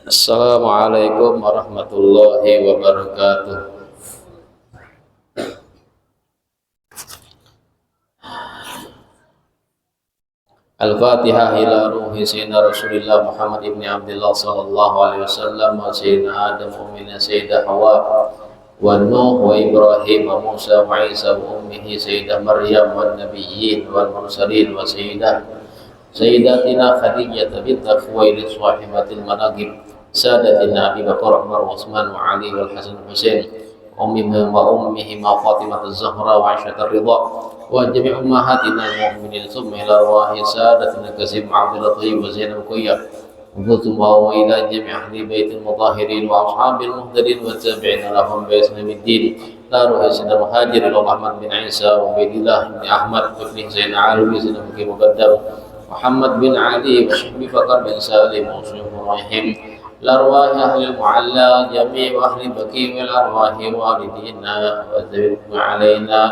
Assalamualaikum warahmatullahi wabarakatuh. Al-Fatihah ila ruhi sayyidina Rasulillah Muhammad ibn Abdullah sallallahu alaihi wasallam wa sayyidina Adam wa minna sayyidah Hawa wa Nuh wa Ibrahim wa Musa wa Isa wa ummihi sayyidah Maryam wa nabiyyin wal mursalin wa sayyidatina Khadijah bint Khuwailid sahibatil manaqib sadatina Abi Bakar Umar wa Utsman wa Ali wal Hasan wa Husain أمهما فاطمة الزهراء وعائشة الرضا وجميع أمهاتنا المؤمنين ثم إلى أرواح سادتنا كسيم عبد اللطيف وزينب كوية وثم وإلى جميع أهل بيت المطهرين وأصحاب المهتدين والتابعين لهم بإسلام الدين لا روح سيدنا مهاجر إلى محمد بن عيسى وعبيد الله بن أحمد بن زين علوي سيدنا مكي مقدم محمد بن علي وشحبي بكر بن سالم وصيف رحيم الأرواح أهل المعلى جميع أهل بكي والأرواح والدينا وذبنا علينا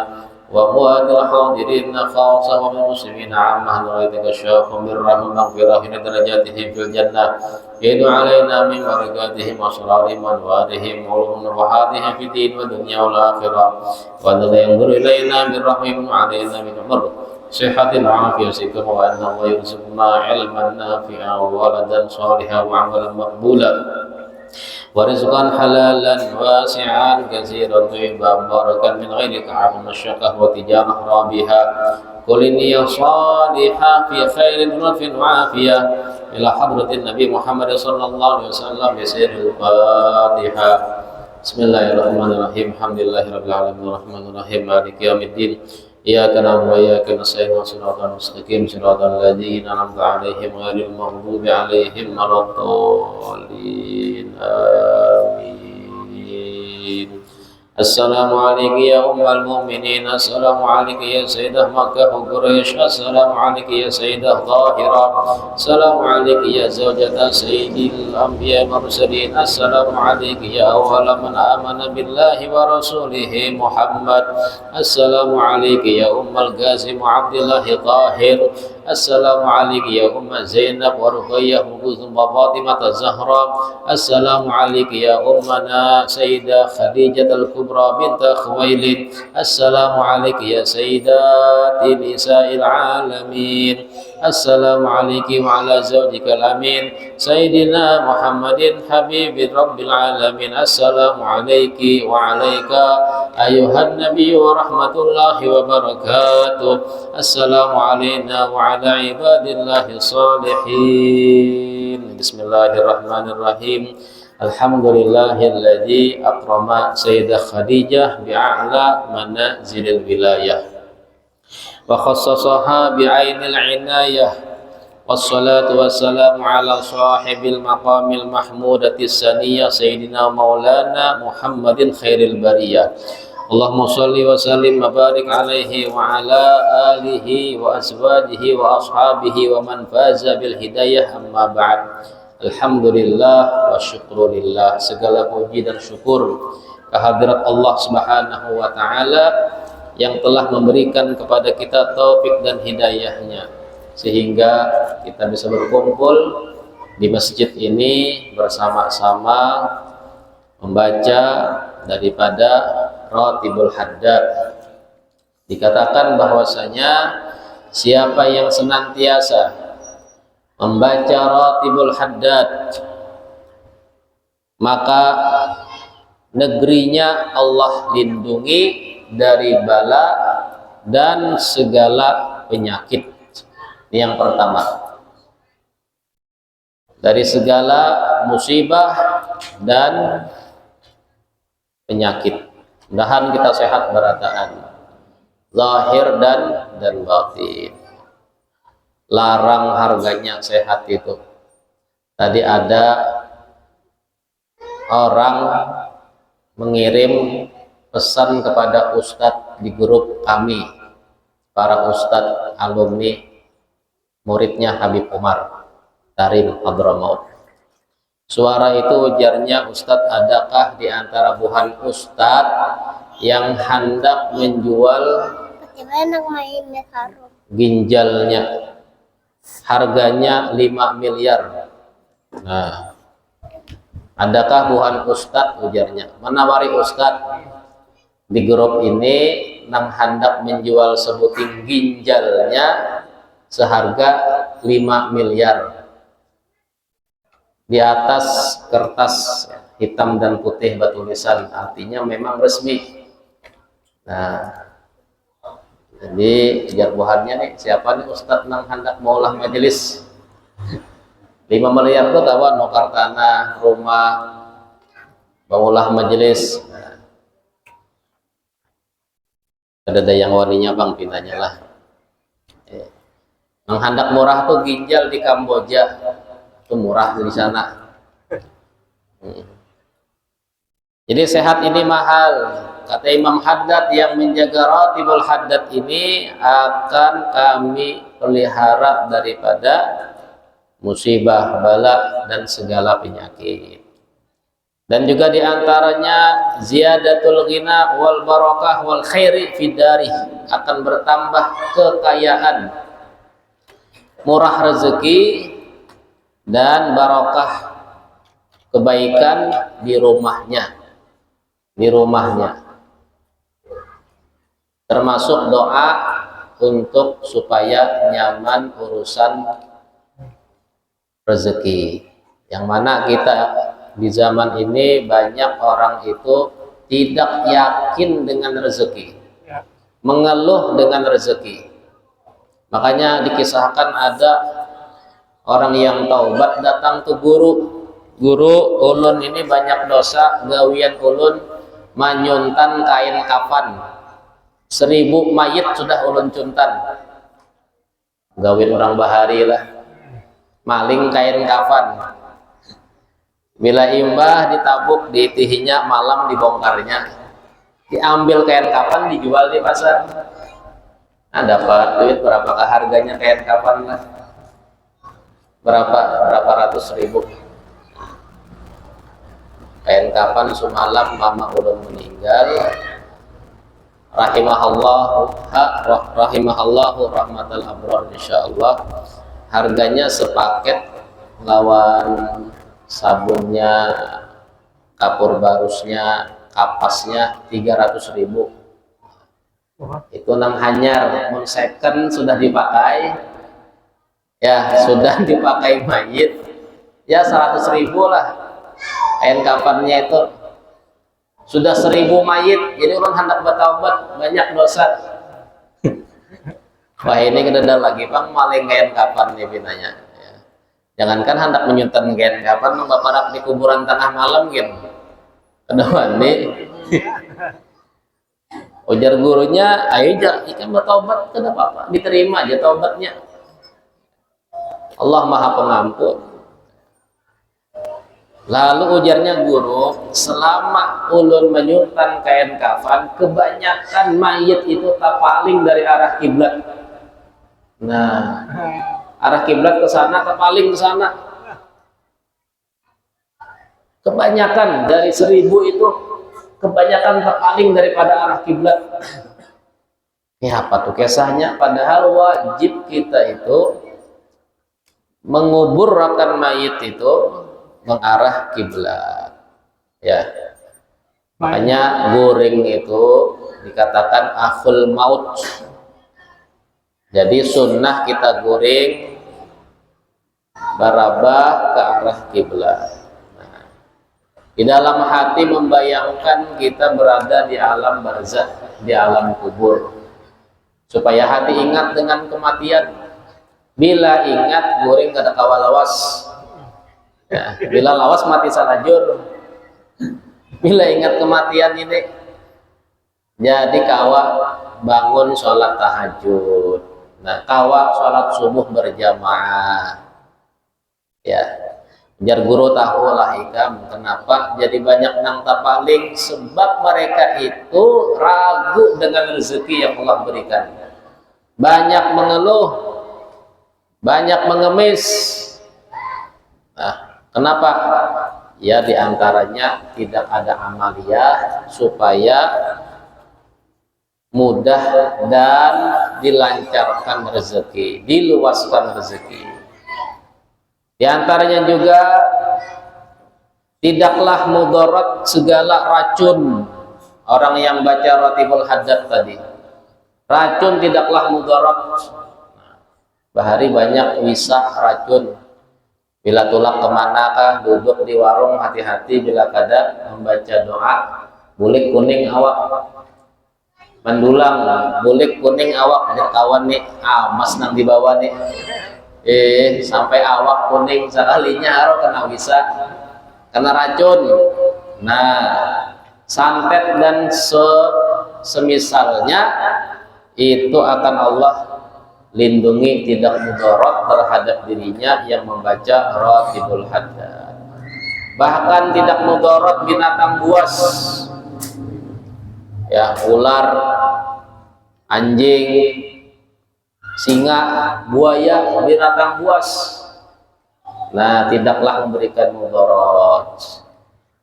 وأموات الحاضرين خاصة ومن المسلمين عامة نريدك الشاف من رحمة مغفرة في درجاتهم في الجنة يد علينا من بركاتهم وأسرار وأنوارهم وعلوم نفحاتهم في الدين والدنيا والآخرة وأن ينظر إلينا من رحمة علينا من عمر صحة العافية سكم وأن الله يرزقنا علما نافعا وولدا صالحا وعملا مقبولا ورزقا حلالا واسعا كثيرا طيبا مباركا من غير تعب مشقة وتجارة رابحة كل نية صالحة في خير ولطف وعافية إلى حضرة النبي محمد صلى الله عليه وسلم بسير الفاتحة بسم الله الرحمن الرحيم الحمد لله رب العالمين الرحمن الرحيم مالك يوم الدين إياك نعبد وإياك نستعين صراط المستقيم صراط الذين أنعمت عليهم غير المغضوب عليهم ولا الضالين آمين. السلام عليك يا أم المؤمنين السلام عليك يا سيدة مكة وقريش السلام عليك يا سيدة ظاهرة السلام عليك يا زوجة سيد الأنبياء والمرسلين السلام عليك يا أول من آمن بالله ورسوله محمد السلام عليك يا أم القاسم عبد الله طاهر السلام عليك يا أم زينب ورقية وكلثوم وفاطمة الزهراء السلام عليك يا أمنا سيدة خديجة الكبرى بنت خويلد السلام عليك يا سيدات نساء العالمين السلام عليك وعلى زوجك الأمين سيدنا محمد حبيب رب العالمين السلام عليك وعليك أيها النبي ورحمة الله وبركاته السلام علينا وعلى عباد الله الصالحين بسم الله الرحمن الرحيم الحمد لله الذي أكرم سيدة خديجة بأعلى منازل الولاية وخصصها بعين العناية والصلاة والسلام على صاحب المقام المحمودة السنية سيدنا مولانا محمد خير البرية اللهم صل وسلم وبارك عليه وعلى آله وأزواجه وأصحابه ومن فاز بالهداية أما بعد Alhamdulillah wa syukurillah, segala puji dan syukur kehadirat Allah Subhanahu wa Ta'ala yang telah memberikan kepada kita taufik dan hidayahnya sehingga kita bisa berkumpul di masjid ini bersama-sama membaca daripada Ratibul Haddad. Dikatakan bahwasanya siapa yang senantiasa membaca Ratibul Haddad maka negerinya Allah lindungi dari bala dan segala penyakit. Ini yang pertama, dari segala musibah dan penyakit. Mudahan kita sehat berataan zahir dan batin. Larang harganya sehat itu. Tadi ada orang mengirim pesan kepada ustadz di grup kami, para ustadz alumni muridnya Habib Umar Tarim Hadramaut. Suara itu ujarnya, Ustadz, adakah di antara buhan ustadz yang hendak menjual ginjalnya? Harganya 5 miliar. Nah, Adakah buhan ustad, ujarnya. Menawari ustad di grup ini nang hendak menjual sebuting ginjalnya seharga 5 miliar. Di atas kertas hitam dan putih bertulisan, artinya memang resmi. Nah, jadi ujar buhannya nih, siapa nih ustad nang hendak maulah majelis 5 miliar itu tahu nukar tanah, rumah, bangulah majelis. Ada yang warinya bang, pindahnya lah. Yang hendak murah tuh ginjal di Kamboja, itu murah di sana. Jadi sehat ini mahal. Kata Imam Haddad, yang menjaga Ratibul Haddad ini akan kami pelihara daripada musibah, bala, dan segala penyakit. Dan juga diantaranya ziyadatul ghina wal barakah wal khairi fidari, akan bertambah kekayaan, murah rezeki, dan barakah kebaikan di rumahnya. Termasuk doa untuk supaya nyaman urusan rezeki, yang mana kita di zaman ini banyak orang itu tidak yakin dengan rezeki, mengeluh dengan rezeki. Makanya dikisahkan ada orang yang taubat datang ke guru, ulun ini banyak dosa, gawian ulun manyuntan kain kafan 1000 mayit sudah ulun cuntan. Gawin orang bahari lah, maling kain kafan. Bila imbah ditabuk, diitihinya, malam dibongkarnya, diambil kain kafan, dijual di pasar. Nah, dapat duit berapakah harganya kain kafan lah? Berapa ratus ribu. Kain kafan semalam mama ulun meninggal, rahimahallahu rahmatal abrar, insyaallah harganya sepaket lawan sabunnya, kapur barusnya, kapasnya 300.000. Itu nang hanyar, second sudah dipakai, ya sudah dipakai mayit, ya 100.000 lah. Kain kafannya itu sudah 1000 mayit, jadi orang hendak bertaubat banyak dosa. Wah, ini kededal lagi bang, maling kain kafan nih binanya. Ya. Jangankan hendak menyuntan kain kafan, bapak di kuburan tengah malam gitu. Kedua nih, ujar gurunya, ayo ikan bertaubat, kenapa apa? Diterima aja taubatnya. Allah Maha Pengampun. Lalu ujarnya guru, selama ulun menyuntan kain kafan, kebanyakan mayit itu tak paling dari arah kiblat. Nah, arah kiblat ke sana, tak paling ke sana. Kebanyakan dari 1000 itu, kebanyakan tak paling daripada arah kiblat. Ya apa tuh kisahnya? Padahal wajib kita itu mengubur akan mayit itu mengarah kiblat, ya. Makanya guring itu dikatakan akhul maut. Jadi sunnah kita guring barabah ke arah kiblat. Nah, di dalam hati membayangkan kita berada di alam barzakh, di alam kubur, supaya hati ingat dengan kematian. Bila ingat guring kada kawalawas. Ya, bila lawas mati salajur. Bila ingat kematian ini, jadi kawa bangun sholat tahajud. Nah, kawa sholat subuh berjamaah. Ya, biar guru tahu lah ikam kenapa jadi banyak nang tapaling, sebab mereka itu ragu dengan rezeki yang Allah berikan. Banyak mengeluh, banyak mengemis. Nah, kenapa? Ya diantaranya tidak ada amaliyah supaya mudah dan dilancarkan rezeki, diluaskan rezeki. Di antaranya juga tidaklah mudarat segala racun. Orang yang baca Ratibul Haddad tadi, racun tidaklah mudarat. Bahari banyak wisa racun. Bila tulak kemanakah, duduk di warung, hati-hati bila kada membaca doa. Bulik kuning awak, mendulang bulik kuning awak, ada kawan nih, mas nang di bawah nih, sampai awak kuning sekalinya haro kena wisa, kena racun. Nah, santet dan semisalnya itu akan Allah lindungi, tidak mudarat terhadap dirinya yang membaca Ratibul Haddad. Bahkan tidak mudarat binatang buas, ya, ular, anjing, singa, buaya, binatang buas. Nah, tidaklah memberikan mudarat.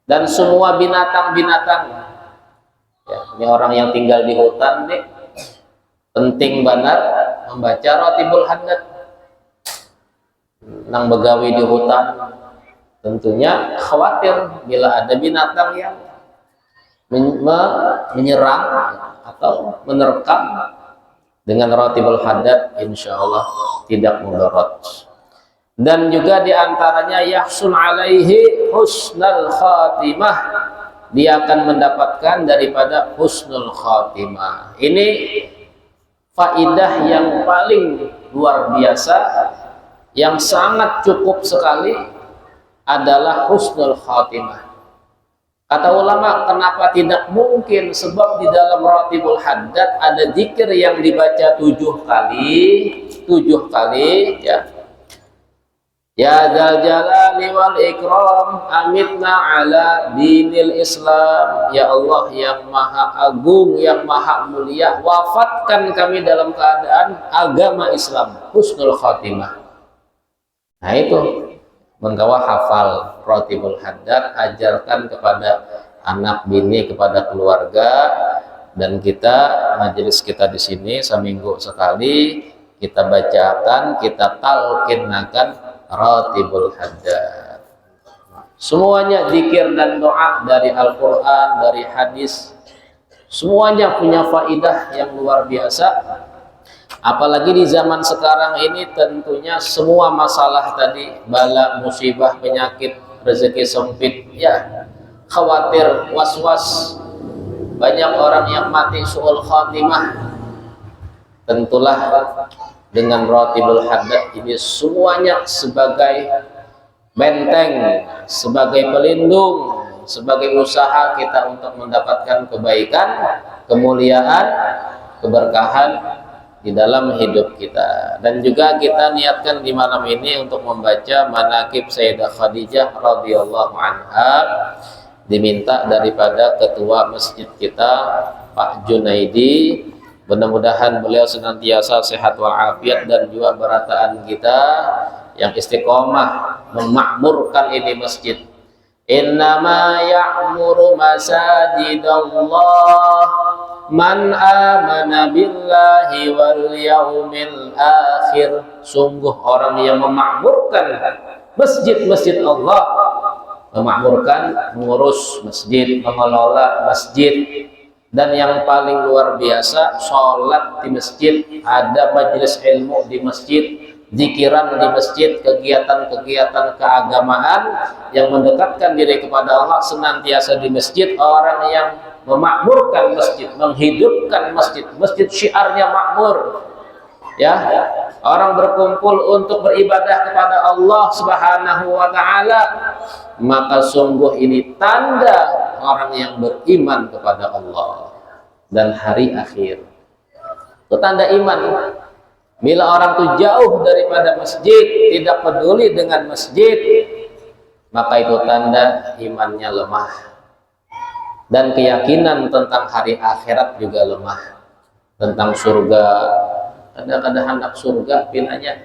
Dan semua binatang-binatang, ya, ini orang yang tinggal di hutan nih, penting banget membaca Ratibul Haddad. Nang begawi di hutan tentunya khawatir bila ada binatang yang menyerang atau menerkam. Dengan Ratibul Haddad insya Allah tidak mudarat. Dan juga diantaranya yahsun alaihi husnul khatimah, dia akan mendapatkan daripada husnul khatimah. Ini faidah yang paling luar biasa, yang sangat cukup sekali adalah husnul khatimah. Kata ulama, kenapa tidak mungkin? Sebab di dalam Ratibul Haddad ada zikir yang dibaca 7 kali, ya. Ya dzal jalali wal ikram amitna ala dinil Islam. Ya Allah yang maha agung, yang maha mulia, wafatkan kami dalam keadaan agama Islam, husnul khatimah. Nah itu, menggawa hafal Ratibul Haddad, ajarkan kepada anak bini, kepada keluarga, dan kita majelis kita di sini seminggu sekali kita bacakan, kita talqinkan Ratibul Haddad. Semuanya zikir dan doa dari Al-Quran, dari hadis, semuanya punya faidah yang luar biasa. Apalagi di zaman sekarang ini tentunya semua masalah tadi, bala, musibah, penyakit, rezeki sempit, ya, khawatir, was-was, banyak orang yang mati su'ul khatimah. Tentulah dengan Ratibul Haddad ini semuanya sebagai benteng, sebagai pelindung, sebagai usaha kita untuk mendapatkan kebaikan, kemuliaan, keberkahan di dalam hidup kita. Dan juga kita niatkan di malam ini untuk membaca manaqib Sayyidah Khadijah radhiyallahu anha, diminta daripada ketua masjid kita Pak Junaidi. Mudah-mudahan beliau senantiasa sehat walafiat dan juga berataan kita yang istiqomah memakmurkan ini masjid. Innama ya'muru masajidallah man amana billahi wal yaumil akhir. Sungguh orang yang memakmurkan masjid-masjid Allah, memakmurkan, mengurus masjid, mengelola masjid. Dan yang paling luar biasa, sholat di masjid, ada majelis ilmu di masjid, zikiran di masjid, kegiatan-kegiatan keagamaan yang mendekatkan diri kepada Allah senantiasa di masjid. Orang yang memakmurkan masjid, menghidupkan masjid, masjid syiarnya makmur, ya, orang berkumpul untuk beribadah kepada Allah Subhanahu wa ta'ala, maka sungguh ini tanda orang yang beriman kepada Allah dan hari akhir. Itu tanda iman. Bila orang itu jauh daripada masjid, tidak peduli dengan masjid, maka itu tanda imannya lemah. Dan keyakinan tentang hari akhirat juga lemah. Tentang surga, kadang-kadang anak surga pinanya,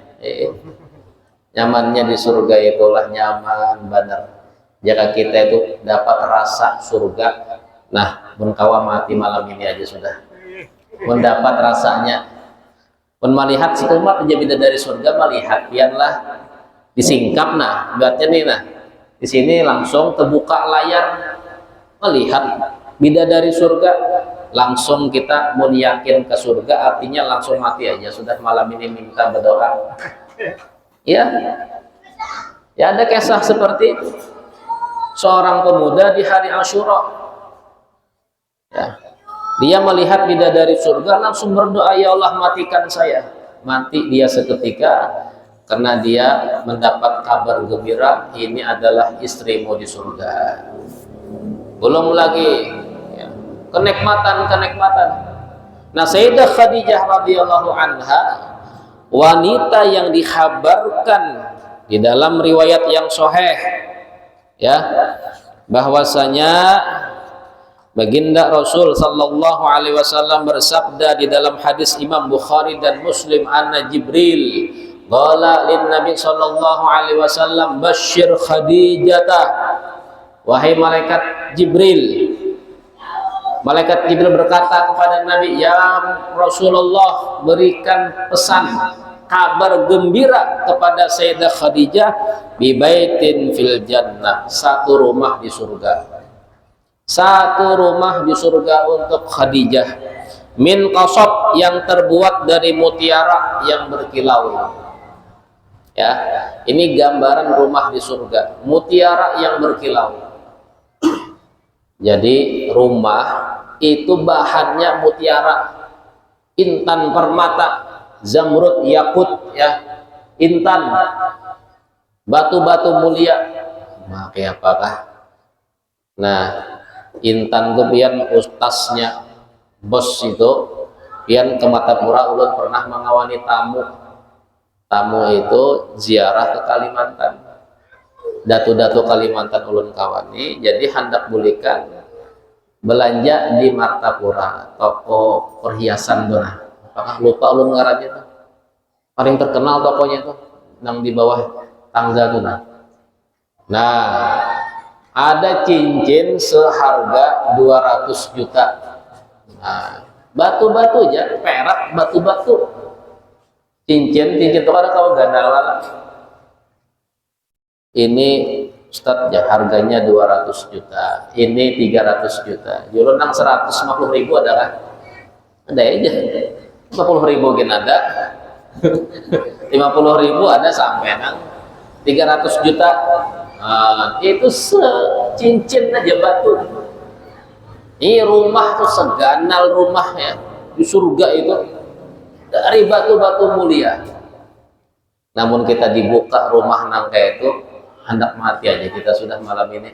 nyamannya di surga itulah nyaman benar. Jika kita itu dapat rasa surga, nah, menkawa mati malam ini aja sudah mendapat rasanya. Pun melihat si umat aja beda dari surga, melihat pianlah disingkap, nah, ibaratnya nih, nah, Di sini langsung terbuka layar melihat bidadari surga, langsung kita mau yakin ke surga, artinya langsung mati aja sudah malam ini minta berdoa. Ya, ya ada kisah seperti itu. Seorang pemuda di hari Asyura, ya, dia melihat bidadari surga langsung berdoa, ya Allah matikan saya. Mati dia seketika karena dia mendapat kabar gembira, ini adalah istrimu di surga. Belum lagi ya, kenikmatan. Nah, Sayyidah Khadijah radhiyallahu anha, wanita yang dikhabarkan di dalam riwayat yang sahih ya, bahwasanya baginda Rasul sallallahu alaihi wasallam bersabda di dalam hadis Imam Bukhari dan Muslim, anna Jibril qala lin Nabi sallallahu alaihi wasallam basyir Khadijata, wahai malaikat Jibril berkata kepada Nabi, ya Rasulullah, berikan pesan kabar gembira kepada Sayyidah Khadijah bi baitin fil jannah, satu rumah di surga. Satu rumah di surga untuk Khadijah, min qasab, yang terbuat dari mutiara yang berkilau. Ya, ini gambaran rumah di surga, mutiara yang berkilau. Jadi rumah itu bahannya mutiara, intan permata, zamrud, yakut, ya, intan, batu-batu mulia. Pakai apakah? Nah, intan tuh pian ustasnya bos itu pian ke Matapura ulun pernah mengawani tamu itu ziarah ke Kalimantan, datu-datu Kalimantan ulun kawani, jadi hendak bulikan belanja di Martapura, toko perhiasan tuh. Nah, apakah lupa ulun ngarannya tuh, paling terkenal tokonya tuh yang di bawah tangga tuh. Nah, ada cincin seharga 200 juta. Nah, batu-batu aja, perak, batu-batu. Cincin itu ada kau gandalan. Ini Ustadz ya, harganya 200 juta. Ini 300 juta. Jual nang 150.000 ada kan? Ada aja. 50.000 gen ada. 50.000 ada sampai nang 300 juta. Nah, itu cincin aja batu. Ini rumah tuh seganal rumah ya di surga itu dari batu-batu mulia. Namun kita dibuka rumah nangka itu, hendak mati aja kita sudah malam ini.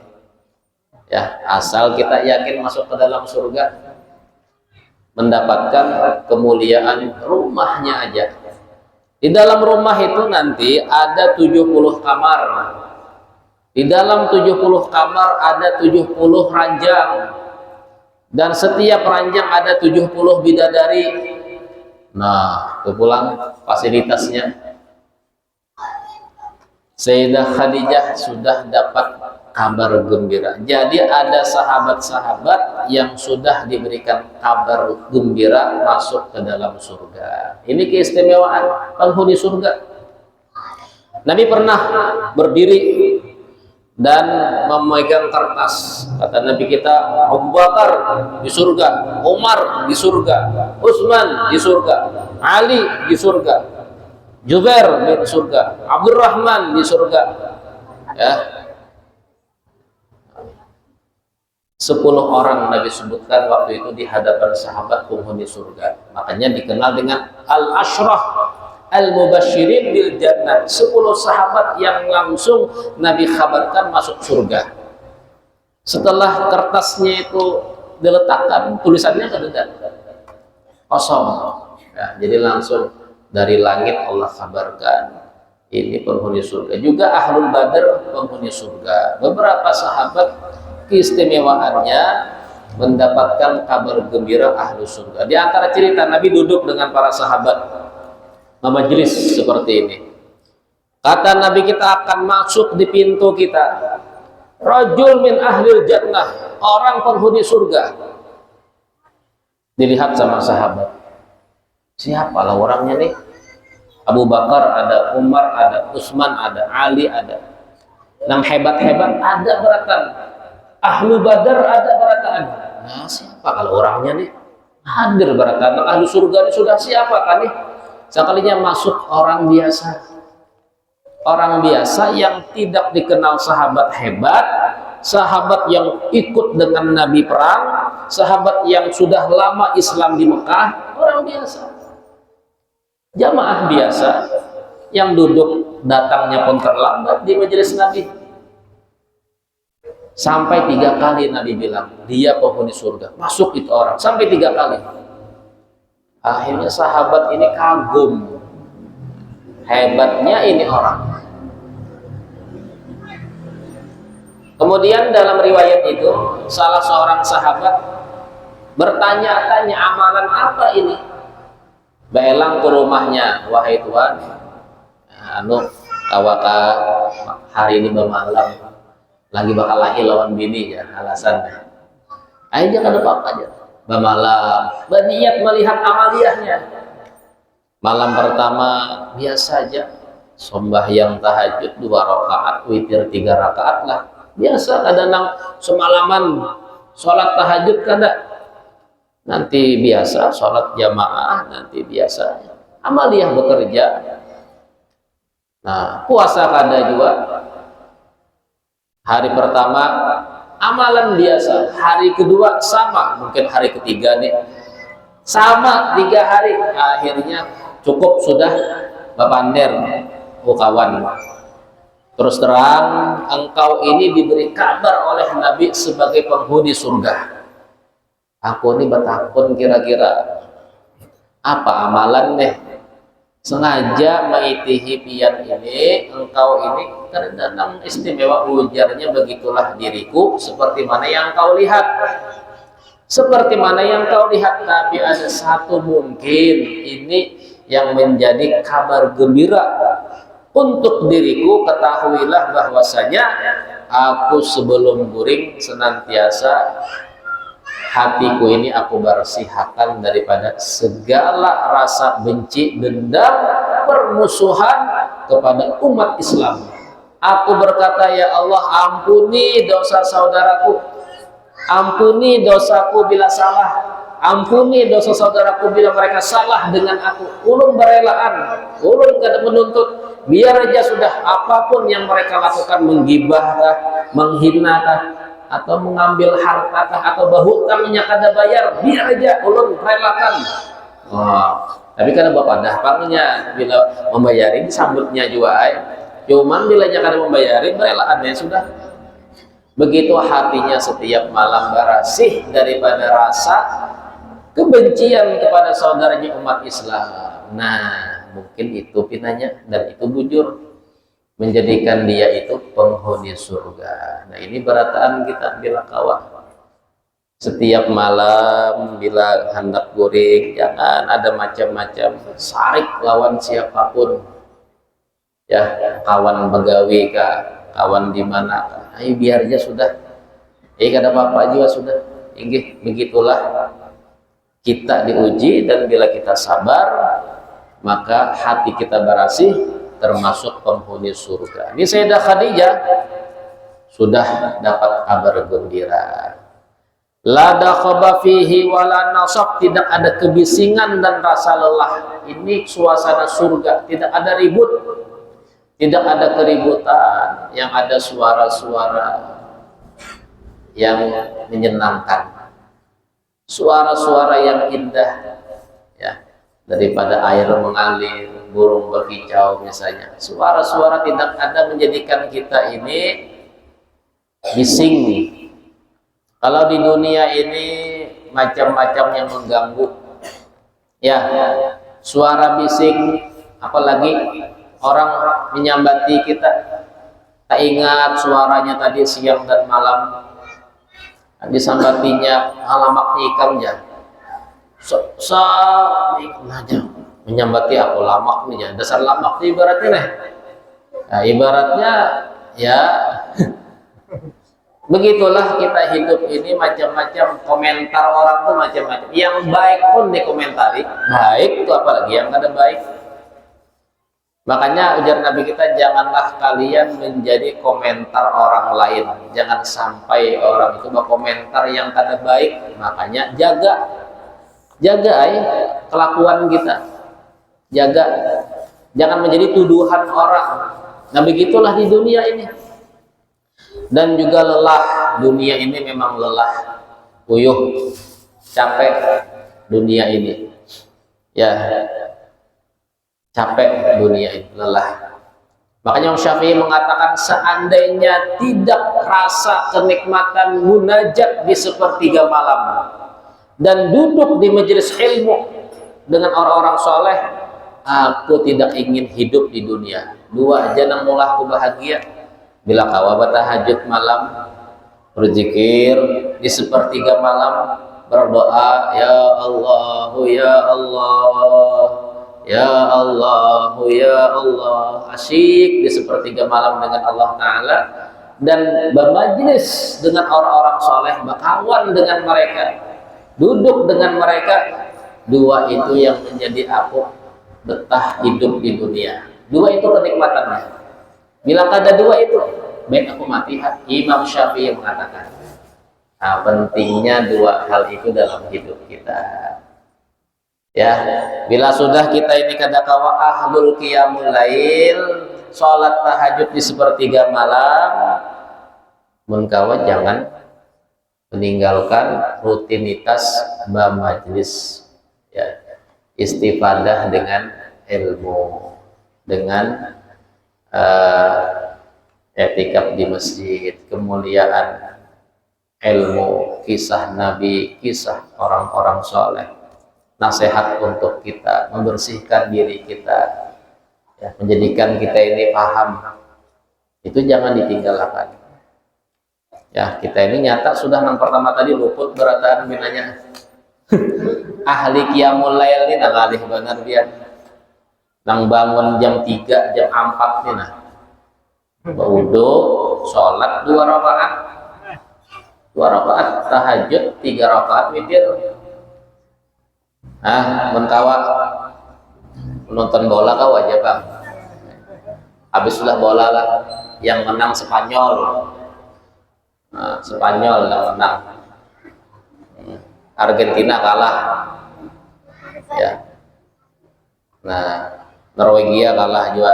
Ya, asal kita yakin masuk ke dalam surga, mendapatkan kemuliaan rumahnya aja. Di dalam rumah itu nanti ada 70 kamar. Di dalam 70 kamar ada 70 ranjang, dan setiap ranjang ada 70 bidadari. Nah, itu pulang fasilitasnya. Sayyidah Khadijah sudah dapat kabar gembira. Jadi ada sahabat-sahabat yang sudah diberikan kabar gembira masuk ke dalam surga. Ini keistimewaan penghuni surga. Nabi pernah berdiri dan memegang kertas. Kata Nabi kita, Abu Bakar di surga, Umar di surga, Utsman di surga, Ali di surga, Jubair di surga, Abdurrahman di surga. Ya. 10 orang Nabi sebutkan waktu itu di hadapan sahabat penghuni surga. Makanya dikenal dengan Al-Ashrah Al-Mubasyirin bil Jannah, 10 sahabat yang langsung Nabi kabarkan masuk surga. Setelah kertasnya itu diletakkan, tulisannya tidak kosong. Ya, jadi langsung dari langit Allah kabarkan ini penghuni surga. Juga Ahlul Badr penghuni surga. Beberapa sahabat keistimewaannya mendapatkan kabar gembira ahlu surga. Di antara cerita, Nabi duduk dengan para sahabat majelis seperti ini. Kata Nabi, kita akan masuk di pintu kita, rajul min ahlil jannah, orang penghuni surga. Dilihat sama sahabat, siapalah orangnya nih? Abu Bakar ada, Umar ada, Utsman ada, Ali ada. Yang hebat-hebat ada beratan. Ahlu Badar ada beratan. Nah, siapa kalau orangnya nih? Hadir beratan. Ahlu surga ini sudah siapa kan nih? Sekalinya masuk orang biasa. Orang biasa yang tidak dikenal sahabat hebat, sahabat yang ikut dengan Nabi perang, sahabat yang sudah lama Islam di Mekah, orang biasa. Jamaah biasa yang duduk datangnya pun terlambat di majelis Nabi. Sampai 3 kali Nabi bilang, dia penghuni surga. Masuk itu orang. Sampai 3 kali. Akhirnya sahabat ini kagum. Hebatnya ini orang. Kemudian dalam riwayat itu, salah seorang sahabat bertanya-tanya, amalan apa ini? Belang ke rumahnya, wahai Tuhan, kawaka hari ini bermalam, lagi bakal lahir lawan bini ya, alasannya. Aja kan apa aja, bermalam, berniat melihat amaliyahnya. Malam pertama biasa aja, sembahyang tahajud 2 rakaat, witir 3 rakaat lah. Biasa kadang semalaman sholat tahajud kada, nanti biasa sholat jamaah, nanti biasa amaliyah bekerja. Nah, puasa kada juga. Hari pertama amalan biasa, hari kedua sama, mungkin hari ketiga nih sama 3 hari, akhirnya cukup sudah bapander kawan. Terus terang, engkau ini diberi kabar oleh Nabi sebagai penghuni surga. Aku ini bertakun kira-kira apa amalan deh. Sengaja mengitihi pian ini, engkau ini kadang-kadang istimewa, ujarnya begitulah diriku seperti mana yang kau lihat. Seperti mana yang kau lihat, tapi ada satu mungkin ini yang menjadi kabar gembira untuk diriku. Ketahuilah bahwasanya aku sebelum guring senantiasa hatiku ini aku bersihkan daripada segala rasa benci, dendam, permusuhan kepada umat Islam. Aku berkata, ya Allah, ampuni dosa saudaraku, ampuni dosaku bila salah, ampuni dosa saudaraku bila mereka salah dengan aku. Ulun berelaan, ulun kada menuntut, biar aja sudah apapun yang mereka lakukan, menggibahkah, menghinakah, atau mengambil hartakah, atau bahutangnya kada bayar, biar aja ulun relakan. Tapi karena bapak dahpangnya bila membayarin sambutnya juga cuman bila kada membayarin berelaannya sudah. Begitu hatinya setiap malam bersih daripada rasa kebencian kepada saudaranya umat Islam. Nah, mungkin itu pinanya, dan itu bujur menjadikan dia itu penghuni surga. Nah, ini berataan kita bila kawan. Setiap malam bila hendak guring, jangan ada macam-macam sarik lawan siapapun. Ya, kawan begawi kah, kawan di mana kah. Ayo biar aja sudah. Kada apa-apa juga sudah. Inggih, begitulah kita diuji, dan bila kita sabar, maka hati kita bersih, termasuk penghuni surga. Ini Sayyidah Khadijah sudah dapat kabar gembira. La dakhaba fihi wala nasab, tidak ada kebisingan dan rasa lelah. Ini suasana surga, tidak ada ribut, tidak ada keributan, yang ada suara-suara yang menyenangkan, suara-suara yang indah, ya, daripada air mengalir, burung berkicau misalnya. Suara-suara tidak ada menjadikan kita ini bising. Kalau di dunia ini macam-macam yang mengganggu, ya, suara bising, apalagi orang menyambati kita, tak ingat suaranya tadi siang dan malam, disambatinya alamak nikam ya, menyambati aku lamak nih ya, dasar lamak nih ibaratnya nih. Nah, ibaratnya ya begitulah kita hidup ini, macam-macam komentar orang tuh macam-macam. Yang baik pun dikomentari baik, itu apalagi yang ada baik. Makanya ujar Nabi kita, janganlah kalian menjadi komentar orang lain. Jangan sampai orang itu berkomentar yang kada baik. Makanya jaga kelakuan kita. Jaga, jangan menjadi tuduhan orang. Nah begitulah di dunia ini. Dan juga lelah, dunia ini memang lelah, puyuh, capek dunia ini. Ya, capek dunia ini, lelah. Makanya Syafi'i mengatakan, seandainya tidak rasa kenikmatan munajat di sepertiga malam dan duduk di majelis ilmu dengan orang-orang soleh, aku tidak ingin hidup di dunia. Dua aja nang mulah aku bahagia, bila kawa bertahajud malam, berzikir di sepertiga malam, berdoa, ya Allah, ya Allah, ya Allah, ya Allah, asyik di sepertiga malam dengan Allah Ta'ala, dan bermajlis dengan orang-orang soleh, berkawan dengan mereka, duduk dengan mereka. Dua itu yang menjadi aku betah hidup di dunia. Dua itu kenikmatannya. Bila ada dua itu, baik aku mati. Imam Syafi'i mengatakan, nah, pentingnya dua hal itu dalam hidup kita. Ya, bila sudah kita ini kadakawa ahlul qiyamul lail, sholat tahajud di sepertiga malam, munkawa jangan meninggalkan rutinitas majlis, ya, istifadah dengan ilmu, dengan etikaf di masjid, kemuliaan ilmu, kisah Nabi, kisah orang-orang soleh, nasihat untuk kita, membersihkan diri kita, ya, menjadikan kita ini paham, itu jangan ditinggalkan. Ya, kita ini nyata sudah yang pertama tadi luput beratan binanya. Ahli qiyamul lail ini ngalih benar dia. Nang bangun jam 3, jam 4 nih nah. Wudu, sholat 2 rakaat. 2 rakaat tahajud, 3 rakaat witir. Mentawa menonton bola kau aja, Bang. Habis sudah bola lah, yang menang Spanyol. Nah, Spanyol yang menang. Argentina kalah. Ya. Nah, Norwegia kalah juga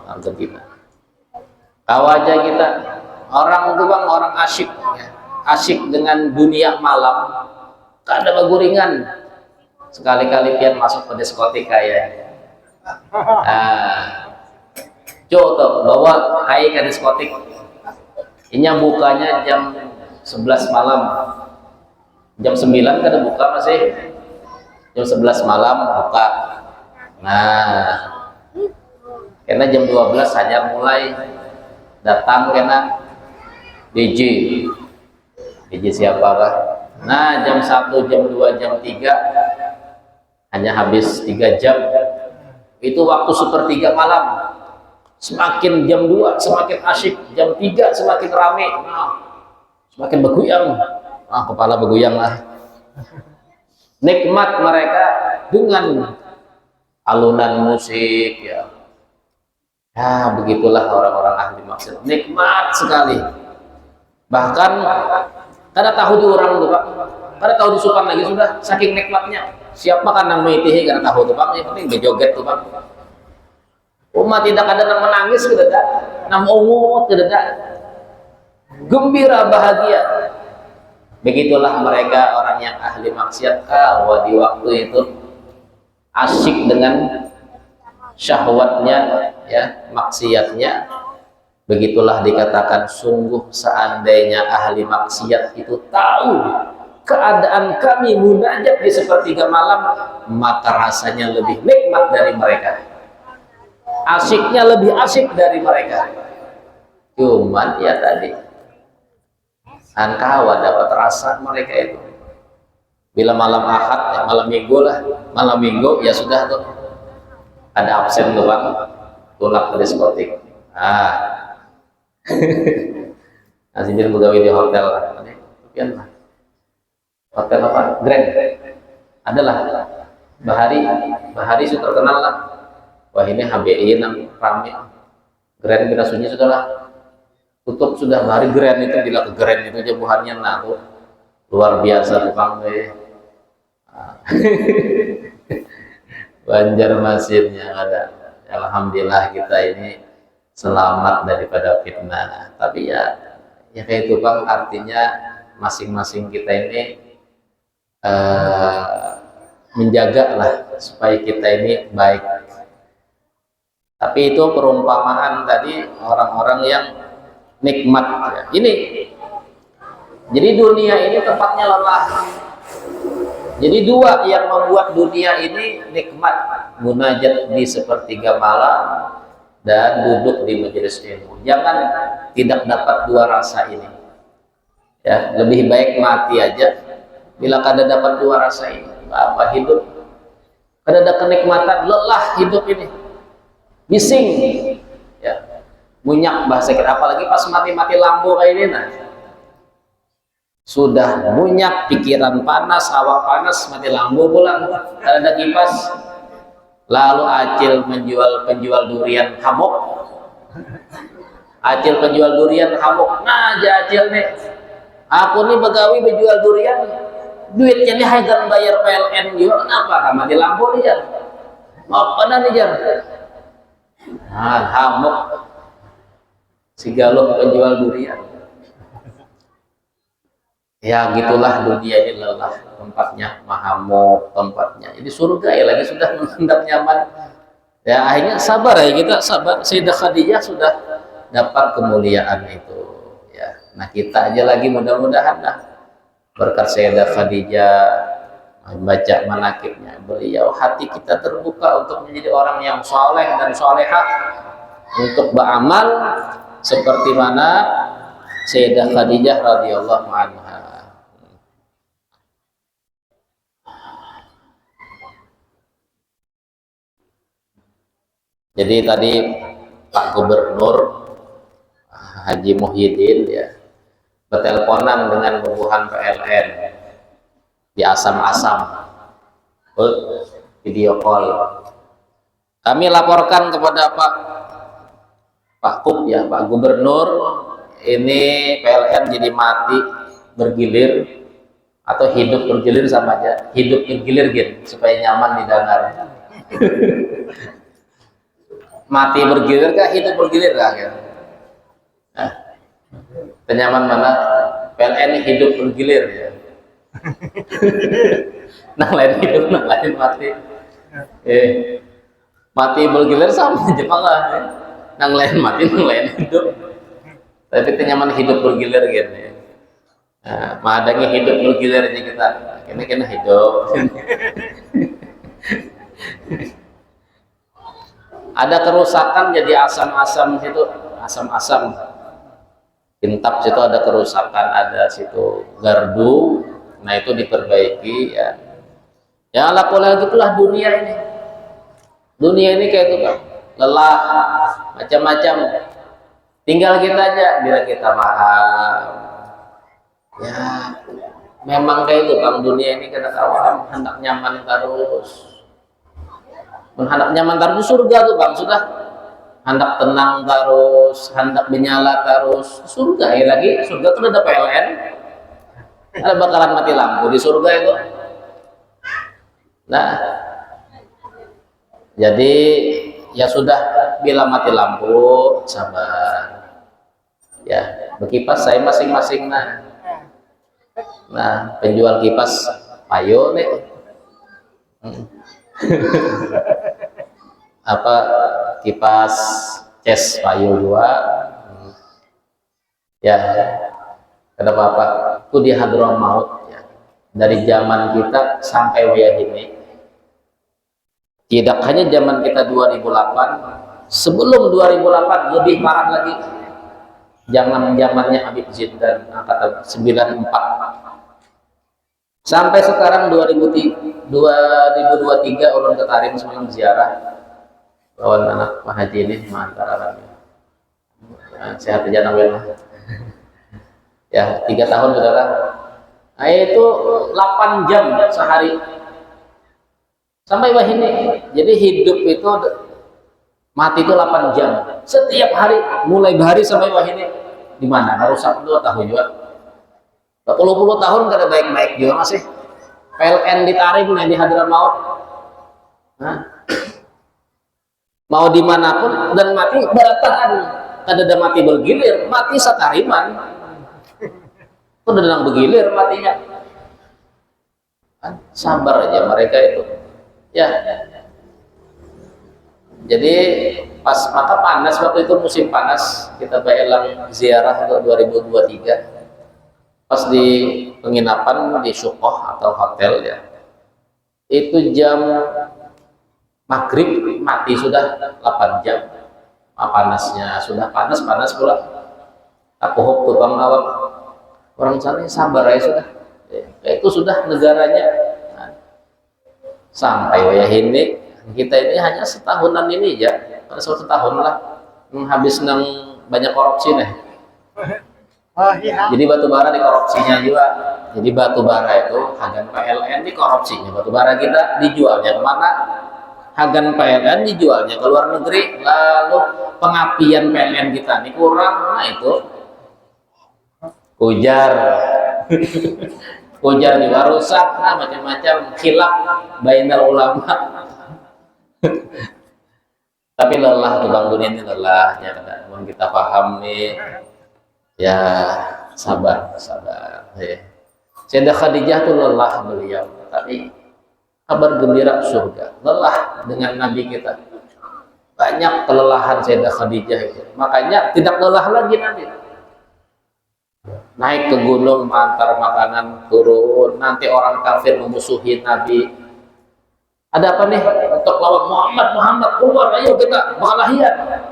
Argentina. Tahu aja kita orang itu Bang, orang asyik, ya. Asyik dengan dunia malam, tak ada baguringan. Sekali-kali pian masuk ke diskotika ya. Coba bawa kai ke diskotik. Ini bukanya jam 11 malam. Jam 9 kan buka masih. Jam 11 malam buka. Nah, karena jam 12 hanya mulai datang kena DJ siapakah? Nah, jam 1, jam 2, jam 3 hanya habis 3 jam. Itu waktu sepertiga malam. Semakin jam 2 semakin asyik, jam 3 semakin rame. Semakin bergoyang. Kepala bergoyang lah. Nikmat mereka dengan alunan musik, ya. Ya, begitulah orang-orang ahli maksiat. Nikmat sekali. Bahkan kada tahu di orang tuh, Pak. Kada tahu disupan lagi sudah, saking nikmatnya. Siapa kan nang meitihi kada tahu tuh, Pak. Yang penting bejoget tuh, Pak. Umat tidak ada nang menangis kada ada, nang ungut kada ada. Gembira bahagia. Begitulah mereka orang yang ahli maksiat. Di waktu itu asyik dengan syahwatnya, ya, maksiatnya. Begitulah dikatakan, sungguh seandainya ahli maksiat itu tahu keadaan kami munajat di sepertiga malam, maka rasanya lebih nikmat dari mereka, asyiknya lebih asyik dari mereka. Cuman ya tadi kawan dapat rasa mereka itu bila malam Ahad, ya, malam Minggu lah, malam Minggu ya sudah tuh ada absen tuh Bang, tulak ke diskotik. Sinjil pegawai di hotel lah, hotel apa? Grand adalah Bahari sudah terkenal lah. Wah ini HBI nang rame. Grand Bina Sunyi sudahlah tutup sudah hari Grand itu bila ke Grand itu jebuhannya nah tuh luar biasa tukang deh. Banjarmasinnya ada. Alhamdulillah kita ini selamat daripada fitnah. Tapi ya kayak itu Bang, artinya masing-masing kita ini menjaga lah supaya kita ini baik. Tapi itu perumpamaan tadi orang-orang yang nikmat. Ini jadi dunia ini tempatnya lelah. Jadi dua yang membuat dunia ini nikmat, munajat di sepertiga malam dan duduk di majelis ilmu. Jangan tidak dapat dua rasa ini. Ya, lebih baik mati aja bila kada dapat dua rasa ini. Apa hidup? Kada ada kenikmatan, lelah hidup ini. Bising. Ya. Munyak bahasa kita, apalagi pas mati-mati lampu kayak ini nah. Sudah munyak, pikiran panas, awak panas, mati lampu pulang, ada kipas. Lalu Acil penjual durian hamuk. Acil penjual durian hamuk. Nah, aja Acil nih. Aku nih begawi penjual durian. Duitnya nih hanya bayar PLN juga. Kenapa? Mati lampu nih Jar. Mau pada nih Jar. Nah, hamuk. Si galuh penjual durian. Ya gitulah dunia ini lelah, tempatnya mahamuk, tempatnya jadi surga ya lagi sudah mengendap nyaman. Ya akhirnya sabar ya kita sabar. Sayyidah Khadijah sudah dapat kemuliaan itu. Ya, nah kita aja lagi mudah-mudahan lah berkat Sayyidah Khadijah baca manakibnya beliau, hati kita terbuka untuk menjadi orang yang soleh dan solehah untuk beramal seperti mana Sayyidah Khadijah radhiyallahu anha. Jadi tadi Pak Gubernur Haji Muhyiddin ya berteleponan dengan bubuhan PLN di Asam-Asam, video call. Kami laporkan kepada Pak Kup ya, Pak Gubernur, ini PLN jadi mati bergilir atau hidup bergilir sama aja, hidup bergilir gitu supaya nyaman didengar. Mati bergilir kah, hidup bergilir kah? Nah, kenyaman mana? PLN hidup bergilir ya. Nang lain hidup, nang lain mati. Mati bergilir sama Jepang lah. Ya. Nang lain mati, nang lain hidup. Tapi kenyaman hidup bergilir gitu. Ya. Nah, mahadangi hidup bergilir aja kita. Kena hidup. Ada kerusakan jadi asam-asam situ, asam-asam Kintab situ ada kerusakan, ada situ gardu, nah itu diperbaiki ya. Ya lakukan gitulah dunia ini kayak itu kan, lelah macam-macam. Tinggal kita aja bila kita paham. Ya memang kayak itu Bang, dunia ini kena kawan hendak nyaman terus. Hendak nyaman terus surga tuh Bang, sudah hendak tenang terus, hendak menyala terus surga ya lagi. Surga tuh ada PLN, ada bakalan mati lampu di surga itu. Nah jadi ya sudah, bila mati lampu sabar ya, berkipas saya masing-masing. Nah penjual kipas ayo nih apa kipas ces payu 2 ya, kenapa apa itu di hadron maut ya. Dari zaman kita sampai wayah ini, tidak hanya zaman kita 2008, sebelum 2008 lebih parah lagi, zamannya Habib Zindan angkatan 94 sampai sekarang 2023 ulun ke Karim semalam ziarah lawan anak Pak Haji ini mantap alhamdulillah. Sehat aja namanya ya, 3 tahun saudara. Nah itu 8 jam sehari sampai wah ini. Jadi hidup itu Mati itu 8 jam setiap hari, mulai bahari sampai wahini. Di mana? Rusak 2 tahun juga. 10 tahun kada baik-baik juga masih. PLN ditarik nih di hadirat maut. Nah, mau dimanapun dan mati beratahan. Kada ada mati bergilir, mati satariman. Itu sedang bergilir matinya. Kan sabar aja mereka itu. Ya. Jadi pas mata panas waktu itu musim panas, kita Elang ziarah untuk 2023. Pas di penginapan di Syukoh atau hotel ya. Itu jam maghrib mati sudah 8 jam. Panasnya sudah panas pula. Aku hop tukang awak orang sana sabar aja sudah. Itu sudah negaranya. Nah, sampai wayah ini kita ini hanya setahunan ini aja, pada 1 tahun lah habis nang banyak korupsi nih. Jadi batu bara dikorupsinya juga. Jadi batu bara itu Hagan PLN dikorupsinya, batu bara kita dijualnya kemana? Hagan PLN dijualnya ke luar negeri, lalu pengapian PLN kita ini kurang, nah itu ujar ujar juga rusak, nah macam-macam khilaf bainal ulama. Tapi lelah tuh Bang Dunia ini lelah ya, kalau kita paham nih ya sabar ya. Sayyidah Khadijah tuh lelah beliau, tapi kabar gembira surga, lelah dengan Nabi kita. Banyak kelelahan Sayyidah Khadijah itu, makanya tidak lelah lagi Nabi. Naik ke gunung mengantar makanan, turun, nanti orang kafir memusuhi Nabi. Ada apa nih untuk lawan Muhammad keluar, ayo kita berkelahian.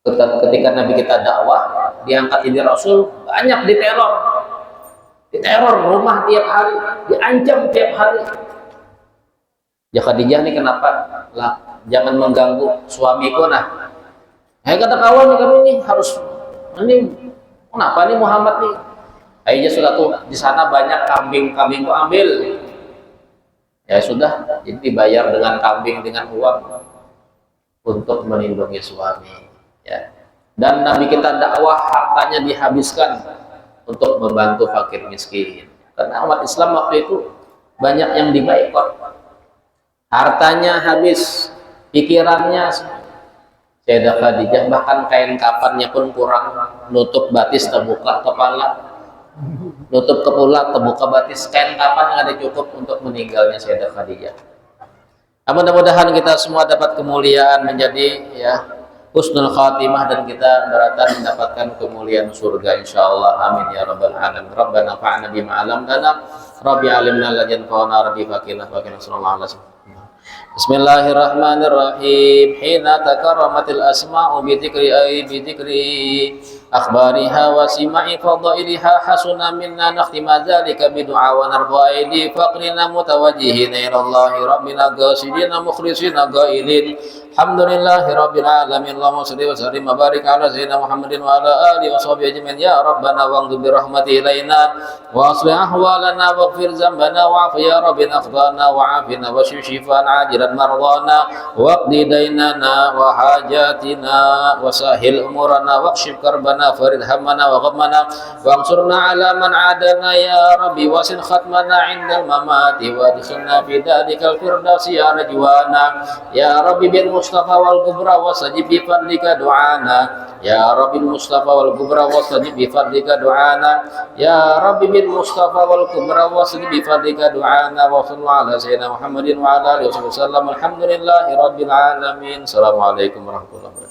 Ketika Nabi kita dakwah, diangkat jadi Rasul, banyak diteror rumah tiap hari, diancam tiap hari. Ya Khadijah ini kenapa? Lah, jangan mengganggu suamiku nah. Kata kawan kami ini harus ini kenapa nih Muhammad nih? Aja sudah tuh di sana banyak kambingku ambil. Ya sudah, jadi dibayar dengan kambing dengan uang untuk melindungi suami. Ya. Dan Nabi kita dakwah hartanya dihabiskan untuk membantu fakir miskin. Karena umat Islam waktu itu banyak yang dibaikot. Hartanya habis, pikirannya. Sayyidah Khadijah bahkan kain kafannya pun kurang, nutup batis terbuka kepala, nutup kepala terbuka batis, kain kafan nggak ada cukup untuk meninggalnya Sayyidah Khadijah. Mudah-mudahan kita semua dapat kemuliaan menjadi ya husnul khatimah dan kita beratan mendapatkan kemuliaan surga insyaallah. Amin ya rabbal alamin. Rabbana fa'na bima 'allamtana, rabbi 'allimna la yanfa'una, rabbi faqina sallallahu alaihi wasallam. Bismillahirrahmanirrahim. Hina takarramatil asma'u bi dzikri akhbariha wa sima'i fadailiha hasuna minna nakhtima dzalika bi du'a wa narfa'idi faqrina mutawajjihina ila Allah rabbina qasidina mukhlisina qailin alhamdulillahi rabbil alamin. Allahumma shalli wa sallim wa barik ala sayyidina Muhammadin wa ala alihi wa sahbihi ajmain. Ya rabbana wa'udzu bi rahmati ilaina wa aslih ahwalana waghfir dzambana wa'fu ya rabbina akhdana wa'afina wa shifana ajilan mardana waqdi dainana wa hajatina wa sahil umurana waqshif karbana farid hammana wa ghammana wansurna ala man adana ya rabbi wasin khatmana indal mamati wa adkhilna fi dalikal firdausi ya rajwana ya rabbi bil Mustafa wal Kubra wastajib bi fadlika du'ana ya Rabbi Mustafa wal Kubra wastajib bi fadlika du'ana ya Rabbi bil Mustafa wal Kubra wastajib bi fadlika du'ana wa sallallahu ala sayyidina Muhammadin wa ala alihi wasallam. Alhamdulillahi rabbil alamin. Assalamualaikum warahmatullahi wabarakatuh.